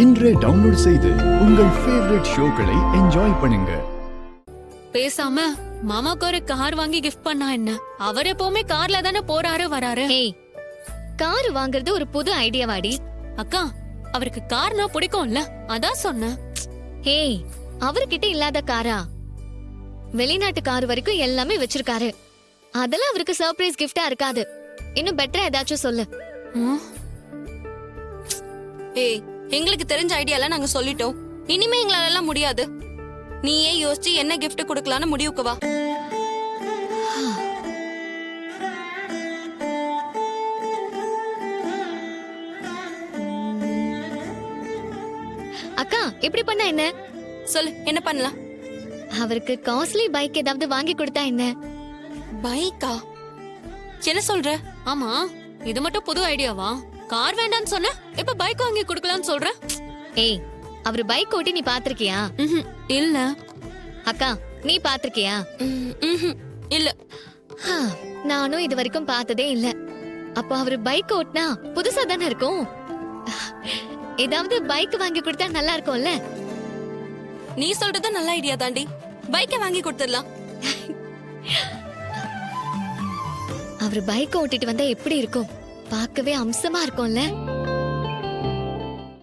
இன்றே டவுன்லோட் செய்து உங்கள் ஃபேவரட் ஷோக்களை என்ஜாய் பண்ணுங்க. பேசாம மாமாக்கு ஒரு கார் வாங்கி கிஃப்ட் பண்ணா என்ன? அவர் எப்பவுமே கார்ல தானே போறாரு வராரு. ஏய், கார் வாங்குறது ஒரு புது ஐடியாவாடி. அக்கா, அவருக்கு கார்னா பிடிக்கும்ல, அதான் சொன்னேன். ஏய், அவர்கிட்ட இல்லாத காரா? வெளிநாட்டு கார் வரைக்கும் எல்லாமே வச்சிருக்காரு. அதெல்லாம் அவருக்கு சர்ப்ரைஸ் கிஃப்டா இருக்காது. இன்னும் பெட்டரா ஏதாச்சும் சொல்லு. ம், ஏய், எங்களுக்கு தெரிஞ்ச ஐடியால நாங்க சொல்லிட்டோம். இனிமே எங்களால எல்லாம் முடியாது. நீயே யோசிச்சு என்ன கிஃப்ட் கொடுக்கலான்னு முடிவுக்கு வா. அக்கா, இப்படி பண்ணா என்ன? சொல்லு, என்ன பண்ணலாம்? அவருக்கு காஸ்ட்லி பைக் ஏதாவது வாங்கி கொடுத்தா என்ன? பைக்கா? என்ன சொல்ற? ஆமா, இது மட்டும் புது ஐடியாவா? கார் வேண்டான்னு சொன்ன, இப்ப பைக் வாங்கி கொடுக்கலாம்னு சொல்ற? ஏய், அவரு பைக் ஓட்டி நீ பாத்திருக்கியா? ம்ஹும், இல்ல. அக்கா, நீ பாத்திருக்கியா? இல்ல. ஹா, நானும் இது வரைக்கும் பார்த்ததே இல்ல. அப்போ அவரு பைக் ஓட்டினா புதுசா தானே இருக்கும். ஏதாவது பைக் வாங்கி கொடுத்தா நல்லா இருக்கும்ல. நீ சொல்றது நல்ல ஐடியா தாண்டி. பைக்கை வாங்கி கொடுத்துடலாம். அவரு பைக் ஓட்டிட்டு வந்தா எப்படி இருக்கும்? பார்க்கவே அம்சமா இருக்கும்ல.